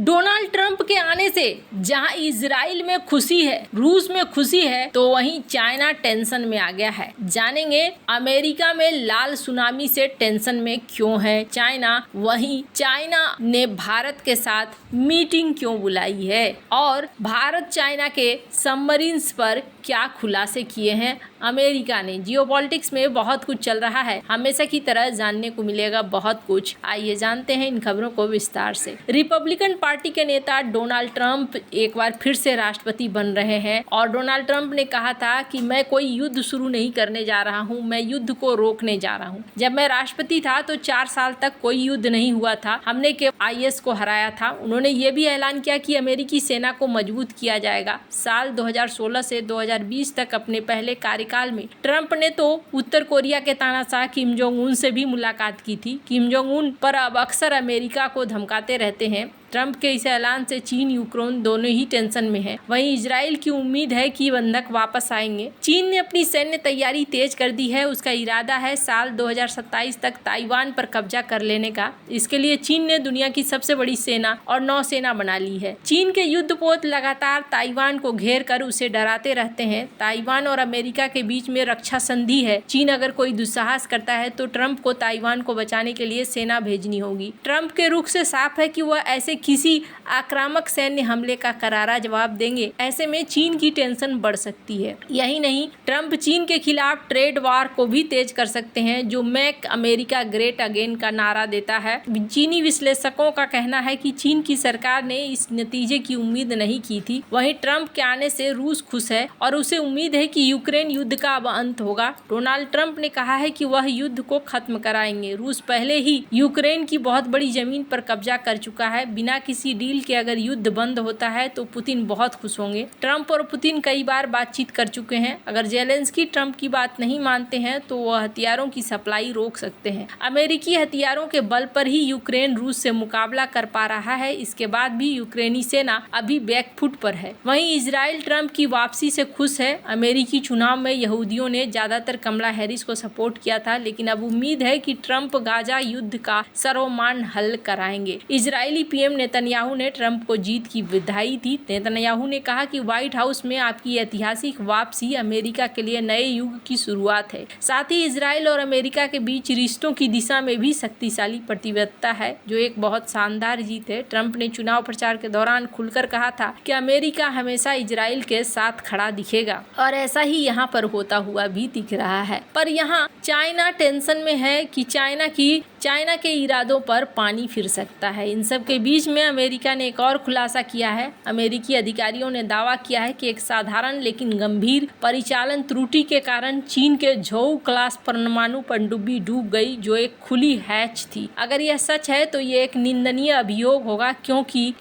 Donald Trump के आने से जहां इजराइल में खुशी है, रूस में खुशी है, तो वहीं चाइना टेंशन में आ गया है। जानेंगे अमेरिका में लाल सुनामी से टेंशन में क्यों है चाइना, वहीं चाइना ने भारत के साथ मीटिंग क्यों बुलाई है और भारत चाइना के सबमरीन्स पर क्या खुलासे किए हैं अमेरिका ने। जियोपॉलिटिक्स में बहुत कुछ चल रहा है, हमेशा की तरह जानने को मिलेगा बहुत कुछ। आइए जानते हैं इन खबरों को विस्तार से। रिपब्लिकन पार्टी के नेता डोनाल्ड ट्रंप एक बार फिर से राष्ट्रपति बन रहे हैं और डोनाल्ड ट्रंप ने कहा था कि मैं कोई युद्ध शुरू नहीं करने जा रहा हूं, मैं युद्ध को रोकने जा रहा हूं। जब मैं राष्ट्रपति था तो 4 साल तक कोई युद्ध नहीं हुआ था, हमने केवल IS को हराया था। उन्होंने ये भी ऐलान किया कि अमेरिकी सेना को मजबूत किया जाएगा। साल 2016 से 2020 तक अपने पहले कार्यकाल में ट्रंप ने तो उत्तर कोरिया के तानाशाह किम जोंग उन से भी मुलाकात की थी। किम जोंग उन पर अब अक्सर अमेरिका को धमकाते रहते हैं। ट्रंप के इस ऐलान से चीन यूक्रेन दोनों ही टेंशन में है। वहीं इजराइल की उम्मीद है कि बंधक वापस आएंगे। चीन ने अपनी सैन्य तैयारी तेज कर दी है। उसका इरादा है साल 2027 तक ताइवान पर कब्जा कर लेने का। इसके लिए चीन ने दुनिया की सबसे बड़ी सेना और नौसेना बना ली है। चीन के युद्धपोत लगातार ताइवान को घेर कर उसे डराते रहते हैं। ताइवान और अमेरिका के बीच में रक्षा संधि है। चीन अगर कोई दुस्साहस करता है तो ट्रंप को ताइवान को बचाने के लिए सेना भेजनी होगी। ट्रंप के रुख से साफ है कि वह ऐसे किसी आक्रामक सैन्य हमले का करारा जवाब देंगे। ऐसे में चीन की टेंशन बढ़ सकती है। यही नहीं, ट्रंप चीन के खिलाफ ट्रेड वार को भी तेज कर सकते हैं, जो मेक अमेरिका ग्रेट अगेन का नारा देता है। चीनी विश्लेषकों का कहना है कि चीन की सरकार ने इस नतीजे की उम्मीद नहीं की थी। वहीं ट्रंप के आने से रूस खुश है और उसे उम्मीद है कि यूक्रेन युद्ध का अब अंत होगा। डोनाल्ड ट्रंप ने कहा है कि वह युद्ध को खत्म कराएंगे। रूस पहले ही यूक्रेन की बहुत बड़ी जमीन पर कब्जा कर चुका है। बिना किसी डील के अगर युद्ध बंद होता है तो पुतिन बहुत खुश होंगे। ट्रंप और पुतिन कई बार बातचीत कर चुके हैं। अगर जेलेंस्की ट्रंप की बात नहीं मानते हैं तो वह हथियारों की सप्लाई रोक सकते हैं। अमेरिकी हथियारों के बल पर ही यूक्रेन रूस से मुकाबला कर पा रहा है। इसके बाद भी यूक्रेनी सेना अभी बैकफुट पर है। वहीं इजराइल ट्रंप की वापसी से खुश है। अमेरिकी चुनाव में यहूदियों ने ज्यादातर कमला हैरिस को सपोर्ट किया था, लेकिन अब उम्मीद है कि ट्रंप गाजा युद्ध का सर्वमान्य हल कराएंगे। इजरायली पीएम नेतन्याहू ने ट्रंप को जीत की बधाई दी। नेतन्याहू ने कहा कि व्हाइट हाउस में आपकी ऐतिहासिक वापसी अमेरिका के लिए नए युग की शुरुआत है। साथ ही इजराइल और अमेरिका के बीच रिश्तों की दिशा में भी शक्तिशाली प्रतिबद्धता है, जो एक बहुत शानदार जीत है। ट्रंप ने चुनाव प्रचार के दौरान खुलकर कहा था कि अमेरिका हमेशा इजराइल के साथ खड़ा दिखेगा और ऐसा ही यहाँ पर होता हुआ भी दिख रहा है। पर यहाँ चाइना टेंशन में है कि चाइना के इरादों पर पानी फिर सकता है। इन सब के बीच में अमेरिका ने एक और खुलासा किया है। अमेरिकी अधिकारियों ने दावा किया है कि एक साधारण लेकिन गंभीर परिचालन त्रुटि के कारण चीन के झोउ क्लास परमाणु पनडुब्बी डूब गई, जो एक खुली हैच थी। अगर यह सच है तो ये एक निंदनीय अभियोग होगा,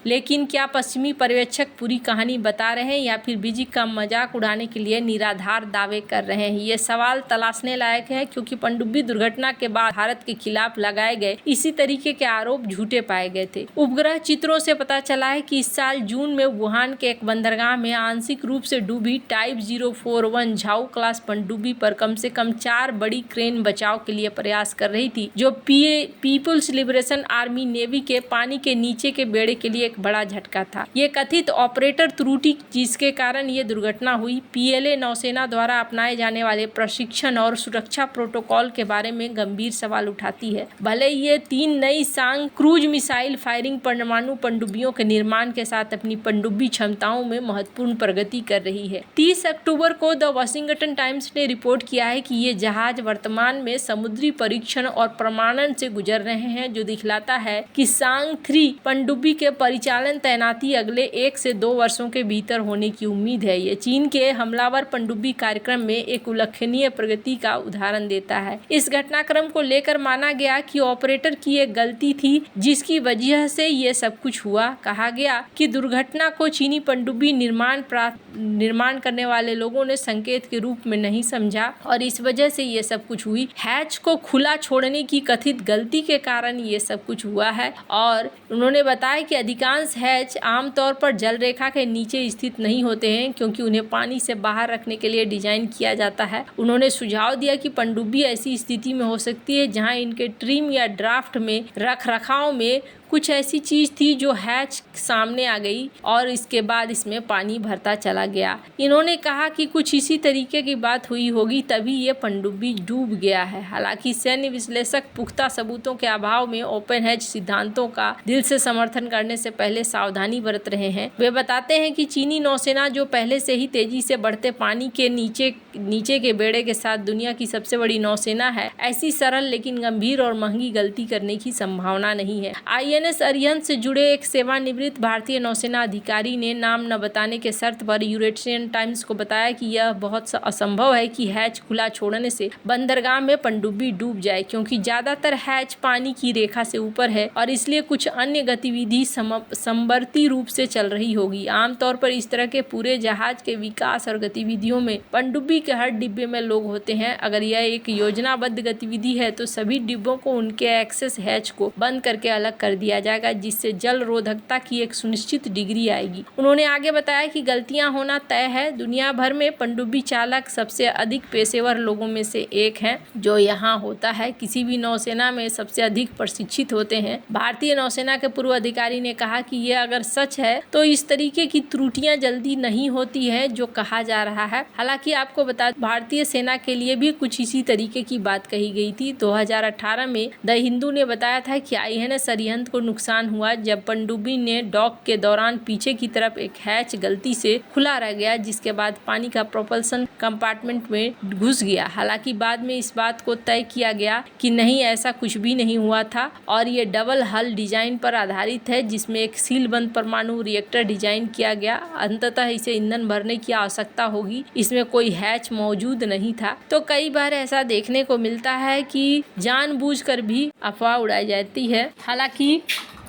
लेकिन क्या पश्चिमी पर्यवेक्षक पूरी कहानी बता रहे हैं या फिर बीजिंग का मजाक उड़ाने के लिए निराधार दावे कर रहे हैं? ये सवाल तलाशने लायक है, क्योंकि पनडुब्बी दुर्घटना के बाद भारत के खिलाफ लगाए गए इसी तरीके के आरोप झूठे पाए गए थे। उपग्रह चित्रों से पता चला है कि इस साल जून में वुहान के एक बंदरगाह में आंशिक रूप से डूबी टाइप 041 झाऊ क्लास पनडुब्बी पर कम से कम 4 बड़ी क्रेन बचाव के लिए प्रयास कर रही थी, जो पीपुल्स लिबरेशन आर्मी नेवी के पानी के नीचे के बेड़े के लिए एक बड़ा झटका था। ये कथित ऑपरेटर त्रुटि जिसके कारण ये दुर्घटना हुई, PLA नौसेना द्वारा अपनाए जाने वाले प्रशिक्षण और सुरक्षा प्रोटोकॉल के बारे में गंभीर सवाल उठाती है। भले ये 3 नई सांग क्रूज मिसाइल फायरिंग परमाणु पनडुब्बियों के निर्माण के साथ अपनी पनडुब्बी क्षमताओं में महत्वपूर्ण प्रगति कर रही है। 30 अक्टूबर को द वाशिंगटन टाइम्स ने रिपोर्ट किया है कि ये जहाज वर्तमान में समुद्री परीक्षण और प्रमाणन से गुजर रहे हैं, जो दिखलाता है कि सांग 3 पनडुब्बी के परिचालन तैनाती अगले 1 से 2 वर्षों के भीतर होने की उम्मीद है। ये चीन के हमलावर पनडुब्बी कार्यक्रम में एक उल्लेखनीय प्रगति का उदाहरण देता है। इस घटनाक्रम को लेकर माना गया कि ऑपरेटर की एक गलती थी, जिसकी वजह से ये सब कुछ हुआ। कहा गया कि दुर्घटना को चीनी पनडुब्बी निर्माण करने वाले लोगों ने संकेत के रूप में नहीं समझा और इस वजह से ये सब कुछ हुई। हैच को खुला छोड़ने की कथित गलती के कारण ये सब कुछ हुआ है और उन्होंने बताया कि अधिकांश हैच आमतौर पर जल रेखा के नीचे स्थित नहीं होते हैं, क्योंकि उन्हें पानी से बाहर रखने के लिए डिजाइन किया जाता है। उन्होंने सुझाव दिया कि पनडुब्बी ऐसी स्थिति में हो सकती है जहां इनके ट्रिम या ड्राफ्ट में रखरखाव में कुछ ऐसी चीज थी जो हैच सामने आ गई और इसके बाद इसमें पानी भरता चला गया। इन्होंने कहा कि कुछ इसी तरीके की बात हुई होगी, तभी ये पनडुब्बी डूब गया है। हालांकि सैन्य विश्लेषक पुख्ता सबूतों के अभाव में ओपन हैच सिद्धांतों का दिल से समर्थन करने से पहले सावधानी बरत रहे हैं। वे बताते हैं कि चीनी नौसेना जो पहले से ही तेजी से बढ़ते पानी के नीचे के बेड़े के साथ दुनिया की सबसे बड़ी नौसेना है, ऐसी सरल लेकिन गंभीर और महंगी गलती करने की संभावना नहीं है। आईएनएस अरिहंत से जुड़े एक सेवानिवृत्त भारतीय नौसेना अधिकारी ने नाम न बताने के शर्त पर यूरेशियन टाइम्स को बताया कि यह बहुत असंभव है कि हैच खुला छोड़ने से बंदरगाह में पनडुब्बी डूब जाए, क्योंकि ज्यादातर हैच पानी की रेखा से ऊपर है और इसलिए कुछ अन्य गतिविधि समवर्ती रूप से चल रही होगी। आमतौर पर इस तरह के पूरे जहाज के विकास और गतिविधियों में पनडुब्बी के हर डिब्बे में लोग होते हैं। अगर यह एक योजनाबद्ध गतिविधि है तो सभी डिब्बों को उनके एक्सेस हैच को बंद करके अलग कर दिया जाएगा, जिससे जल रोधकता की एक सुनिश्चित डिग्री आएगी। उन्होंने आगे बताया कि गलतियां होना तय है। दुनिया भर में पनडुब्बी चालक सबसे अधिक पेशेवर लोगों में से एक है जो यहाँ होता है। किसी भी नौसेना में सबसे अधिक प्रशिक्षित होते हैं। भारतीय नौसेना के पूर्व अधिकारी ने कहा कि यह अगर सच है तो इस तरीके की त्रुटियां जल्दी नहीं होती है जो कहा जा रहा है। हालांकि आपको बता भारतीय सेना के लिए भी कुछ इसी तरीके की बात कही गई थी। 2018 में द हिंदू ने बताया था कि आईएनएस अरिहंत को नुकसान हुआ जब पनडुब्बी ने डॉक के दौरान पीछे की तरफ एक हैच गलती से खुला रह गया, जिसके बाद पानी का प्रोपल्सन कंपार्टमेंट में घुस गया। हालांकि बाद में इस बात को तय किया गया कि नहीं, ऐसा कुछ भी नहीं हुआ था और ये डबल हल डिजाइन पर आधारित है, जिसमें एक सीलबंद परमाणु रिएक्टर डिजाइन किया गया। अंततः इसे ईंधन भरने की आवश्यकता होगी, इसमें कोई हैच मौजूद नहीं था। तो कई बार ऐसा देखने को मिलता है कि जानबूझकर भी अफवाह उड़ाई जाती है। हालांकि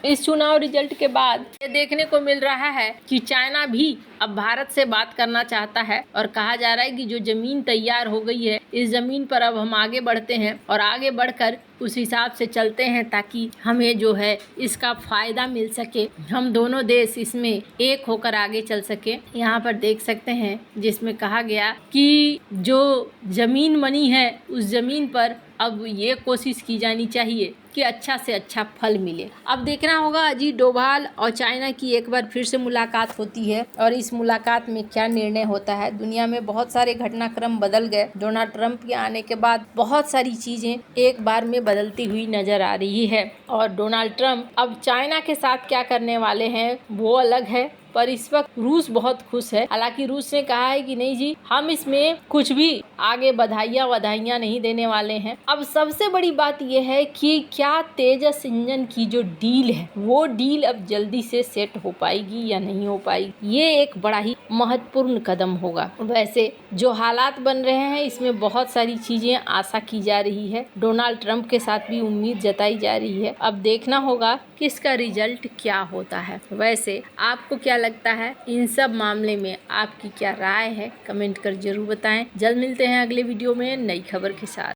इस चुनाव रिजल्ट के बाद ये देखने को मिल रहा है कि चाइना भी अब भारत से बात करना चाहता है और कहा जा रहा है कि जो जमीन तैयार हो गई है, इस जमीन पर अब हम आगे बढ़ते हैं और आगे बढ़कर उस हिसाब से चलते हैं ताकि हमें जो है इसका फायदा मिल सके, हम दोनों देश इसमें एक होकर आगे चल सके। यहाँ पर देख सकते हैं जिसमें कहा गया कि जो जमीन बनी है उस जमीन पर अब ये कोशिश की जानी चाहिए कि अच्छा से अच्छा फल मिले। अब देखना होगा अजीत डोभाल और चाइना की एक बार फिर से मुलाकात होती है और इस मुलाकात में क्या निर्णय होता है। दुनिया में बहुत सारे घटनाक्रम बदल गए। डोनाल्ड ट्रंप के आने के बाद बहुत सारी चीजें एक बार में बदलती हुई नजर आ रही है और डोनाल्ड ट्रंप अब चाइना के साथ क्या करने वाले हैं वो अलग है, पर इस वक्त रूस बहुत खुश है। हालांकि रूस ने कहा है कि नहीं जी, हम इसमें कुछ भी आगे बधाइयां नहीं देने वाले हैं। अब सबसे बड़ी बात यह है कि क्या तेजस इंजन की जो डील है वो डील अब जल्दी से सेट हो पाएगी या नहीं हो पाएगी, ये एक बड़ा ही महत्वपूर्ण कदम होगा। वैसे जो हालात बन रहे हैं इसमें बहुत सारी चीजें आशा की जा रही है। डोनाल्ड ट्रंप के साथ भी उम्मीद जताई जा रही है। अब देखना होगा कि इसका रिजल्ट क्या होता है। वैसे आपको क्या लगता है इन सब मामले में, आपकी क्या राय है, कमेंट कर जरूर बताएं। जल्द मिलते हैं अगले वीडियो में नई खबर के साथ।